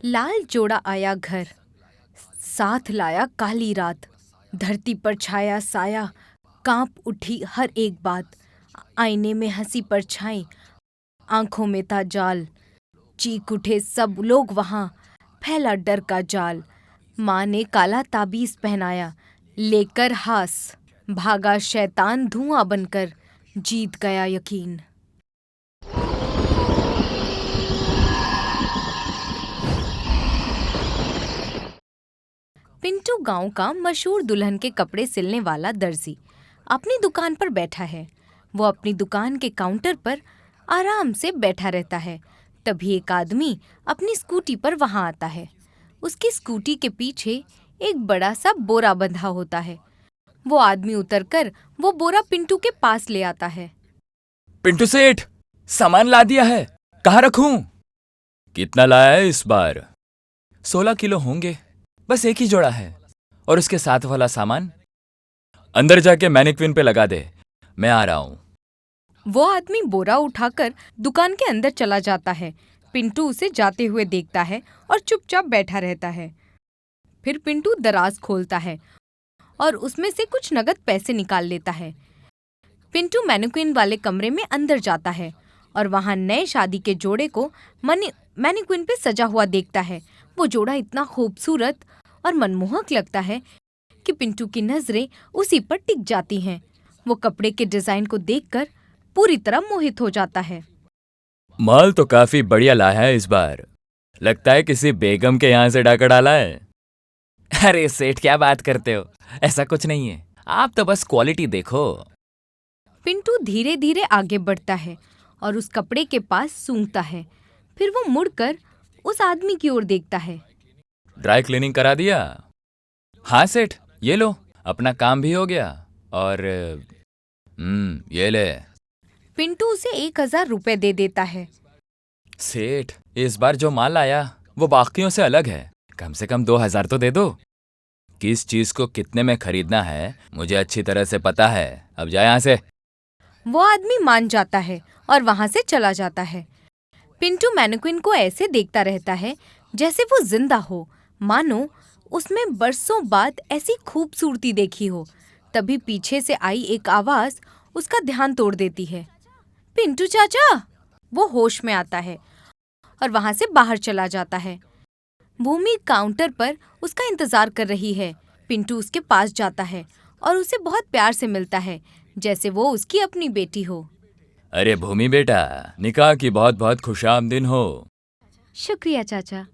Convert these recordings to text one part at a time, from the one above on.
लाल जोड़ा आया घर, साथ लाया काली रात। धरती पर छाया साया, कांप उठी हर एक बात। आईने में हंसी परछाई, आंखों में था जाल। चीख उठे सब लोग वहां, फैला डर का जाल। माँ ने काला ताबीज पहनाया, लेकर हास। भागा शैतान धुआं बनकर, जीत गया यकीन। पिंटू गांव का मशहूर दुल्हन के कपड़े सिलने वाला दर्जी अपनी दुकान पर बैठा है। वो अपनी दुकान के काउंटर पर आराम से बैठा रहता है। तभी एक आदमी अपनी स्कूटी पर वहां आता है। उसकी स्कूटी के पीछे एक बड़ा सा बोरा बंधा होता है। वो आदमी उतरकर वो बोरा पिंटू के पास ले आता है। पिंटू सेठ, सामान ला दिया है, कहाँ रखूं? कितना लाया है इस बार? 16 किलो होंगे, बस एक ही जोड़ा है। और उसके साथ वाला सामान अंदर जाके मैनिक्विन पे लगा दे, मैं आ रहा हूं। वो आदमी बोरा उठाकर दुकान के अंदर चला जाता है। पिंटू उसे जाते हुए देखता है और चुपचाप बैठा रहता है। फिर पिंटू दराज खोलता है और उसमें से कुछ नगद पैसे निकाल लेता है। पिंटू मैनिक्विन वाले कमरे में अंदर जाता है और वहां नए शादी के जोड़े को मैनिक्विन पे सजा हुआ देखता है। वो जोड़ा इतना खूबसूरत और मनमोहक लगता है कि पिंटू की नजरें उसी पर टिक जाती हैं। वो कपड़े के डिजाइन को देखकर पूरी तरह मोहित हो जाता है। माल तो काफी बढ़िया लाया है इस बार, लगता है किसी बेगम के यहाँ से डाका डाला है। अरे सेठ, क्या बात करते हो, ऐसा कुछ नहीं है, आप तो बस क्वालिटी देखो। पिंटू धीरे धीरे आगे बढ़ता है और उस कपड़े के पास सूंघता है। फिर वो मुड़कर उस आदमी की ओर देखता है। ड्राई क्लीनिंग करा दिया? हाँ सेठ, ये लो, अपना काम भी हो गया। और ये ले। पिंटू उसे 1000 रुपए दे देता है। सेठ, इस बार जो माल आया वो बाकियों से अलग है, कम से कम 2000 तो दे दो। किस चीज को कितने में खरीदना है मुझे अच्छी तरह से पता है, अब जा यहाँ से। वो आदमी मान जाता है और वहां से चला जाता है। पिंटू मैनिक्विन को ऐसे देखता रहता है जैसे वो जिंदा हो, मानो उसमें बरसों बाद ऐसी खूबसूरती देखी हो। तभी पीछे से आई एक आवाज उसका ध्यान तोड़ देती है। पिंटू चाचा! वो होश में आता है और वहां से बाहर चला जाता है। भूमि काउंटर पर उसका इंतजार कर रही है। पिंटू उसके पास जाता है और उसे बहुत प्यार से मिलता है, जैसे वो उसकी अपनी बेटी हो। अरे भूमि बेटा, निकाह की बहुत बहुत खुशामदीन हो। शुक्रिया चाचा।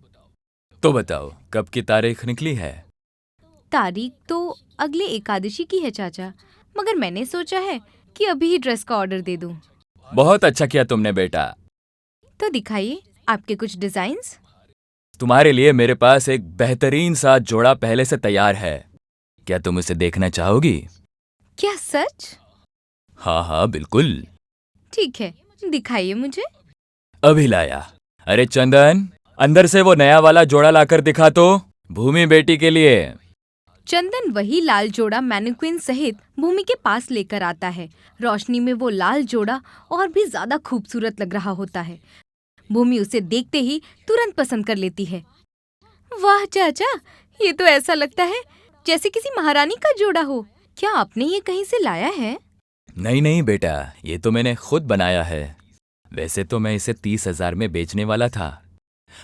तो बताओ, कब की तारीख निकली है? तारीख तो अगले एकादशी की है चाचा, मगर मैंने सोचा है कि अभी ही ड्रेस का ऑर्डर दे दूं। बहुत अच्छा किया तुमने बेटा। तो दिखाइए आपके कुछ डिजाइन्स। तुम्हारे लिए मेरे पास एक बेहतरीन सा जोड़ा पहले से तैयार है, क्या तुम इसे देखना चाहोगी? क्या सच? हाँ हाँ बिल्कुल। ठीक है, दिखाइए मुझे। अभी लाया। अरे चंदन, अंदर से वो नया वाला जोड़ा लाकर दिखा तो, भूमि बेटी के लिए। चंदन वही लाल जोड़ा मैनिक्विन सहित भूमि के पास लेकर आता है। रोशनी में वो लाल जोड़ा और भी ज्यादा खूबसूरत लग रहा होता है। भूमि उसे देखते ही तुरंत पसंद कर लेती है। वाह चाचा, ये तो ऐसा लगता है जैसे किसी महारानी का जोड़ा हो। क्या आपने ये कहीं से लाया है? नहीं नहीं बेटा, ये तो मैंने खुद बनाया है। वैसे तो मैं इसे 30,000 में बेचने वाला था,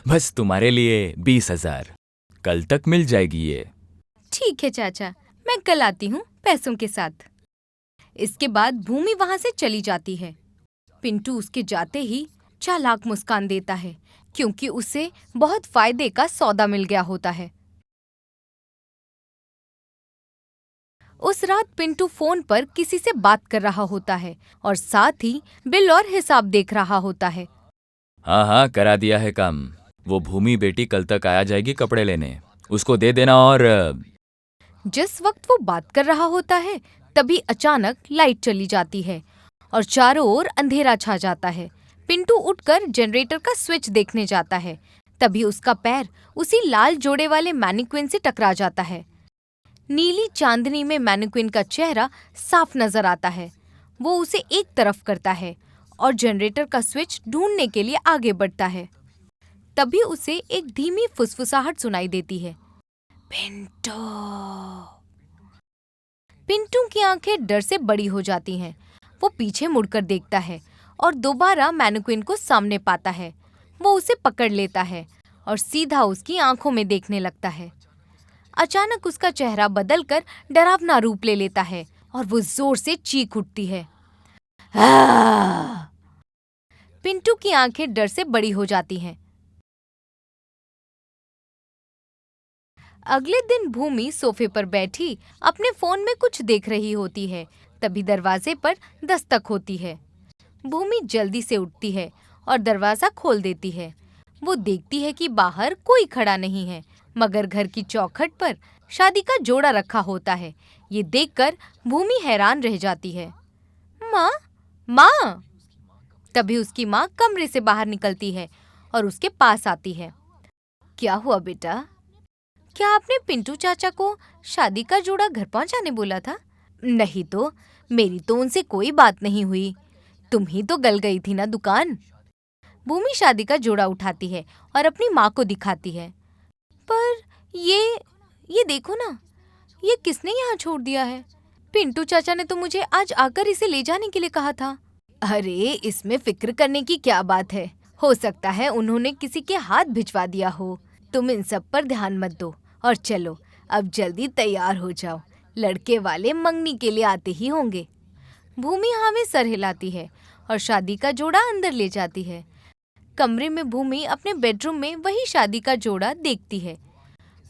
बस तुम्हारे लिए 20,000। कल तक मिल जाएगी ये। ठीक है चाचा, मैं कल आती हूँ पैसों के साथ। इसके बाद भूमि वहां से चली जाती है। पिंटू उसके जाते ही चालाक मुस्कान देता है, क्योंकि उसे बहुत फायदे का सौदा मिल गया होता है। उस रात पिंटू फोन पर किसी से बात कर रहा होता है और साथ ही बिल और हिसाब देख रहा होता है। हाँ हाँ, करा दिया है काम। वो भूमि बेटी कल तक आया जाएगी कपड़े लेने, उसको दे देना। और जिस वक्त वो बात कर रहा होता है, तभी अचानक लाइट चली जाती है और चारों ओर अंधेरा छा जाता है। पिंटू उठकर जनरेटर का स्विच देखने जाता है। तभी उसका पैर उसी लाल जोड़े वाले मैनिक्विन से टकरा जाता है। नीली चांदनी में मैनिक्विन का चेहरा साफ नजर आता है। वो उसे एक तरफ करता है और जनरेटर का स्विच ढूंढने के लिए आगे बढ़ता है। तभी उसे एक धीमी फुसफुसाहट सुनाई देती है। पिंटू। पिंटू की आंखें डर से बड़ी हो जाती हैं। वो पीछे मुड़कर देखता है और दोबारा मैनीक्विन को सामने पाता है। वो उसे पकड़ लेता है और सीधा उसकी आंखों में देखने लगता है। अचानक उसका चेहरा बदलकर डरावना रूप ले लेता है और वो जोर से चीख उठती है। पिंटू की आंखें डर से बड़ी हो जाती हैं। अगले दिन भूमि सोफे पर बैठी अपने फोन में कुछ देख रही होती है। तभी दरवाजे पर दस्तक होती है। भूमि जल्दी से उठती है और दरवाजा खोल देती है। वो देखती है कि बाहर कोई खड़ा नहीं है, मगर घर की चौखट पर शादी का जोड़ा रखा होता है। ये देखकर भूमि हैरान रह जाती है। माँ, माँ! तभी उसकी माँ कमरे से बाहर निकलती है और उसके पास आती है। क्या हुआ बेटा? क्या आपने पिंटू चाचा को शादी का जोड़ा घर पहुंचाने बोला था? नहीं तो, मेरी तो उनसे कोई बात नहीं हुई। तुम ही तो गल गई थी ना दुकान। भूमि शादी का जोड़ा उठाती है और अपनी माँ को दिखाती है। पर ये देखो ना, ये किसने यहाँ छोड़ दिया है? पिंटू चाचा ने तो मुझे आज आकर इसे ले जाने के लिए कहा था। अरे, इसमें फिक्र करने की क्या बात है? हो सकता है उन्होंने किसी के हाथ भिजवा दिया हो। तुम इन सब पर ध्यान मत दो और चलो, अब जल्दी तैयार हो जाओ। लड़के वाले मंगनी के लिए आते ही होंगे। भूमि हाँ में सर हिलाती है और शादी का जोड़ा अंदर ले जाती है। कमरे में भूमि अपने बेडरूम में वही शादी का जोड़ा देखती है।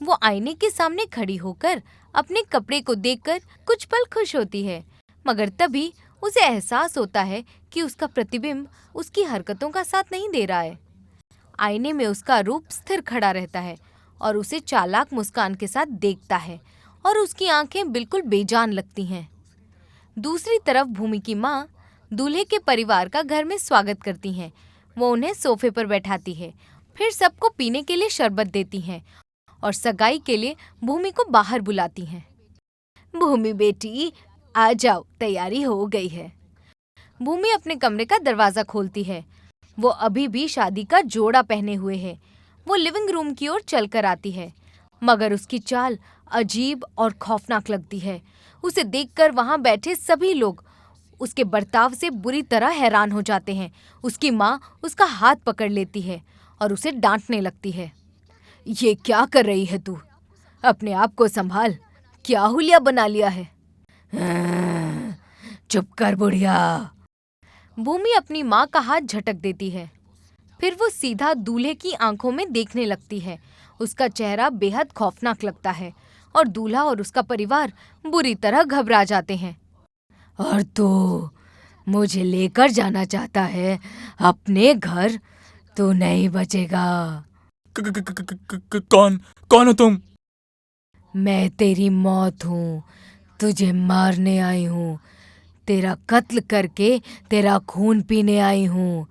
वो आईने के सामने खड़ी होकर अपने कपड़े को देखकर कुछ पल खुश होती है, मगर तभी उसे एहसास होता है कि उसका प्रतिबिंब उसकी हरकतों का साथ नहीं दे रहा है। आईने में उसका रूप स्थिर खड़ा रहता है और उसे चालाक मुस्कान के साथ देखता है और उसकी आंखें बिल्कुल बेजान लगती हैं। दूसरी तरफ भूमि की माँ दूल्हे के परिवार का घर में स्वागत करती हैं। वो उन्हें सोफे पर बैठाती है, फिर सबको पीने के लिए शरबत देती हैं और सगाई के लिए भूमि को बाहर बुलाती हैं। भूमि बेटी, आ जाओ, तैयारी हो गई है। भूमि अपने कमरे का दरवाजा खोलती है। वो अभी भी शादी का जोड़ा पहने हुए है। वो लिविंग रूम की ओर चलकर आती है, मगर उसकी चाल अजीब और खौफनाक लगती है। उसे देखकर वहां बैठे सभी लोग उसके बर्ताव से बुरी तरह हैरान हो जाते हैं। उसकी माँ उसका हाथ पकड़ लेती है और उसे डांटने लगती है। ये क्या कर रही है तू? अपने आप को संभाल, क्या हुलिया बना लिया है? चुप कर बुढ़िया। भूमि अपनी माँ का हाथ झटक देती है। फिर वो सीधा दूल्हे की आंखों में देखने लगती है। उसका चेहरा बेहद खौफनाक लगता है और दूल्हा और उसका परिवार बुरी तरह घबरा जाते हैं। और तू मुझे लेकर जाना चाहता है अपने घर? तू नहीं बचेगा। कौन हो तुम? मैं तेरी मौत हूँ, तुझे मारने आई हूँ, तेरा कत्ल करके तेरा खून पीने आई हूँ,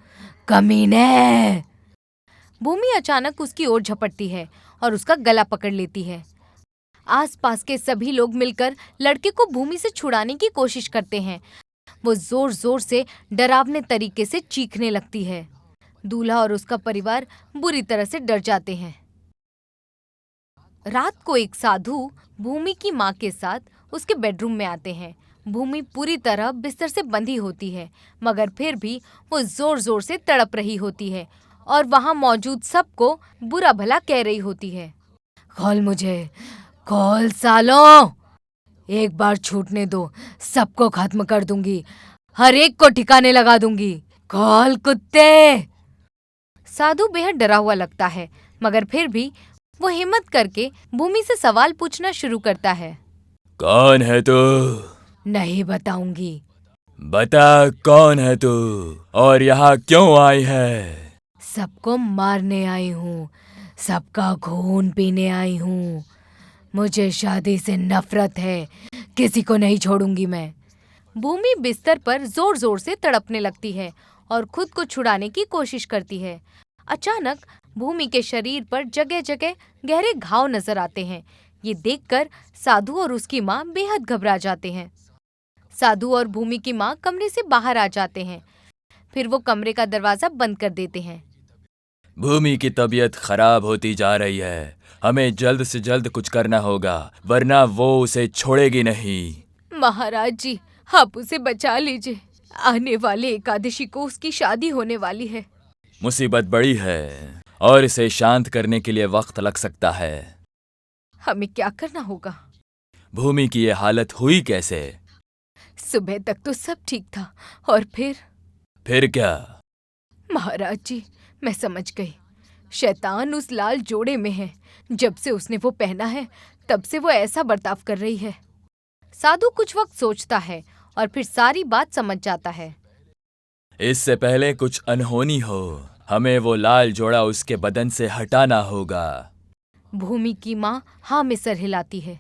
कमीने। भूमि अचानक उसकी ओर झपटती है और उसका गला पकड़ लेती है। आसपास के सभी लोग मिलकर लड़के को भूमि से छुड़ाने की कोशिश करते हैं। वो जोर जोर से डरावने तरीके से चीखने लगती है। दूल्हा और उसका परिवार बुरी तरह से डर जाते हैं। रात को एक साधु भूमि की माँ के साथ उसके बेडरूम में आते हैं। भूमि पूरी तरह बिस्तर से बंधी होती है, मगर फिर भी वो जोर जोर से तड़प रही होती है और वहाँ मौजूद सबको बुरा भला कह रही होती है। खोल मुझे, खोल सालों! एक बार छूटने दो, सबको खत्म कर दूंगी, हर एक को ठिकाने लगा दूंगी। खोल कुत्ते! साधु बेहद डरा हुआ लगता है, मगर फिर भी वो हिम्मत करके भूमि से सवाल पूछना शुरू करता है। कौन है तू? नहीं बताऊंगी। बता, कौन है तू और यहाँ क्यों आई है? सबको मारने आई हूँ, सबका खून पीने आई हूँ। मुझे शादी से नफरत है, किसी को नहीं छोड़ूंगी मैं। भूमि बिस्तर पर जोर जोर से तड़पने लगती है और खुद को छुड़ाने की कोशिश करती है। अचानक भूमि के शरीर पर जगह जगह गहरे घाव नजर आते हैं। ये देखकर साधु और उसकी माँ बेहद घबरा जाते हैं। साधु और भूमि की माँ कमरे से बाहर आ जाते हैं। फिर वो कमरे का दरवाजा बंद कर देते हैं। भूमि की तबीयत खराब होती जा रही है। हमें जल्द से जल्द कुछ करना होगा, वरना वो उसे छोड़ेगी नहीं। महाराज जी, आप उसे बचा लीजिए। आने वाले एकादशी को उसकी शादी होने वाली है। मुसीबत बड़ी है और इसे शांत करने के लिए वक्त लग सकता है। हमें क्या करना होगा? भूमि की ये हालत हुई कैसे? सुबह तक तो सब ठीक था और फिर क्या? महाराज जी, मैं समझ गई। शैतान उस लाल जोड़े में है। जब से उसने वो पहना है, तब से वो ऐसा बर्ताव कर रही है। साधु कुछ वक्त सोचता है और फिर सारी बात समझ जाता है। इससे पहले कुछ अनहोनी हो, हमें वो लाल जोड़ा उसके बदन से हटाना होगा। भूमि की माँ हाँ में सर हिलाती है।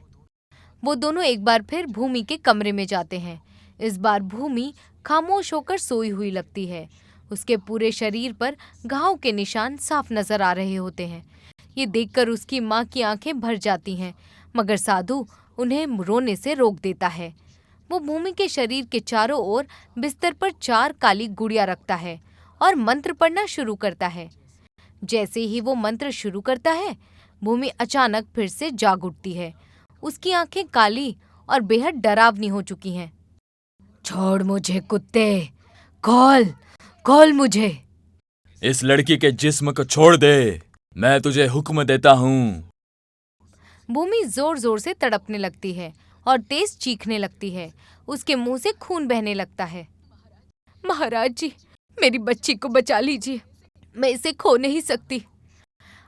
वो दोनों एक बार फिर भूमि के कमरे में जाते हैं। इस बार भूमि खामोश होकर सोई हुई लगती है। उसके पूरे शरीर पर घाव के निशान साफ नजर आ रहे होते हैं। ये देखकर उसकी माँ की आंखें भर जाती हैं, मगर साधु उन्हें रोने से रोक देता है। वो भूमि के शरीर के चारों ओर बिस्तर पर 4 काली गुड़ियां रखता है और मंत्र पढ़ना शुरू करता है। जैसे ही वो मंत्र शुरू करता है, भूमि अचानक फिर से जाग उठती है। उसकी आंखें काली और बेहद डरावनी हो चुकी हैं। छोड़ मुझे कुत्ते, कॉल कॉल मुझे। इस लड़की के जिस्म को छोड़ दे, मैं तुझे हुक्म देता हूँ। भूमि जोर जोर से तड़पने लगती है और तेज चीखने लगती है। उसके मुंह से खून बहने लगता है। महाराज जी, मेरी बच्ची को बचा लीजिए, मैं इसे खो नहीं सकती।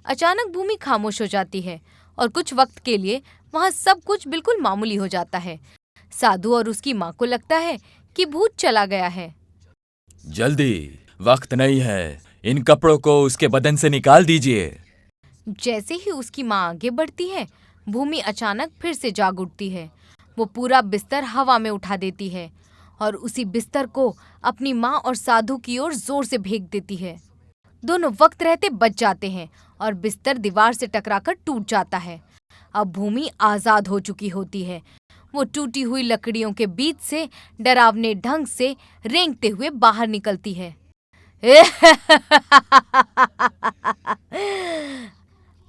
अचानक भूमि खामोश हो जाती है और कुछ वक्त के लिए वहाँ सब कुछ बिल्कुल मामूली हो जाता है। साधु और उसकी माँ को लगता है कि भूत चला गया है। जल्दी, वक्त नहीं है, इन कपड़ों को उसके बदन से निकाल दीजिए। जैसे ही उसकी माँ आगे बढ़ती है, भूमि अचानक फिर से जाग उठती है। वो पूरा बिस्तर हवा में उठा देती है और उसी बिस्तर को अपनी माँ और साधु की ओर जोर से फेंक देती है। दोनों वक्त रहते बच जाते हैं और बिस्तर दीवार से टकराकर टूट जाता है। अब भूमि आजाद हो चुकी होती है। वो टूटी हुई लकड़ियों के बीच से डरावने ढंग से रेंगते हुए बाहर निकलती है।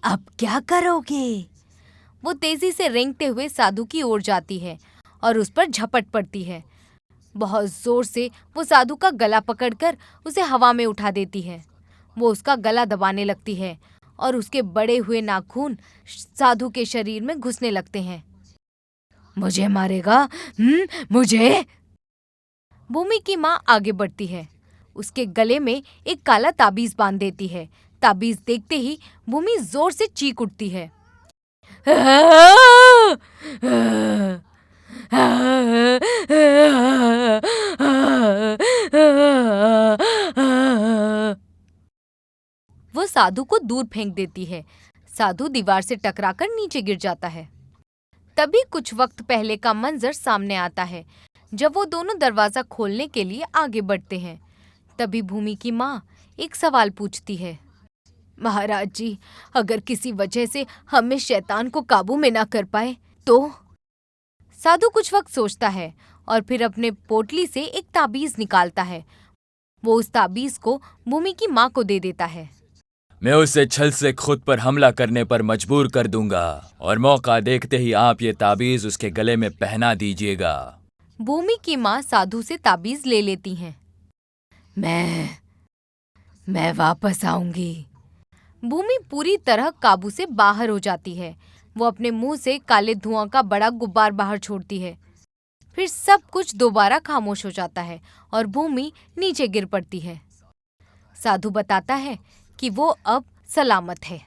अब क्या करोगे? वो तेजी से रेंगते हुए साधु की ओर जाती है और उस पर झपट पड़ती है। बहुत जोर से वो साधु का गला पकड़कर उसे हवा में उठा देती है। वो उसका गला दबाने लगती है और उसके बड़े हुए नाखून साधु के शरीर में घुसने लगते हैं। मुझे मारेगा? मुझे? भूमि की माँ आगे बढ़ती है। उसके गले में एक काला ताबीज बांध देती है। ताबीज देखते ही भूमि जोर से चीख उठती है। वो साधु को दूर फेंक देती है। साधु दीवार से टकराकर नीचे गिर जाता है। तभी कुछ वक्त पहले का मंजर सामने आता है, जब वो दोनों दरवाजा खोलने के लिए आगे बढ़ते हैं। तभी भूमि की माँ एक सवाल पूछती है। महाराज जी, अगर किसी वजह से हम इस शैतान को काबू में ना कर पाए तो? साधु कुछ वक्त सोचता है और फिर अपने पोटली से एक ताबीज निकालता है। वो उस ताबीज को भूमि की माँ को दे देता है। मैं उसे छल से खुद पर हमला करने पर मजबूर कर दूंगा और मौका देखते ही आप ये ताबीज उसके गले में पहना दीजिएगा। भूमि की माँ साधु से ताबीज ले लेती हैं। मैं वापस आऊंगी। भूमि पूरी तरह काबू से बाहर हो जाती है। वो अपने मुंह से काले धुआं का बड़ा गुब्बार बाहर छोड़ती है। फिर सब कुछ दोबारा खामोश हो जाता है और भूमि नीचे गिर पड़ती है। साधु बताता है कि वो अब सलामत है।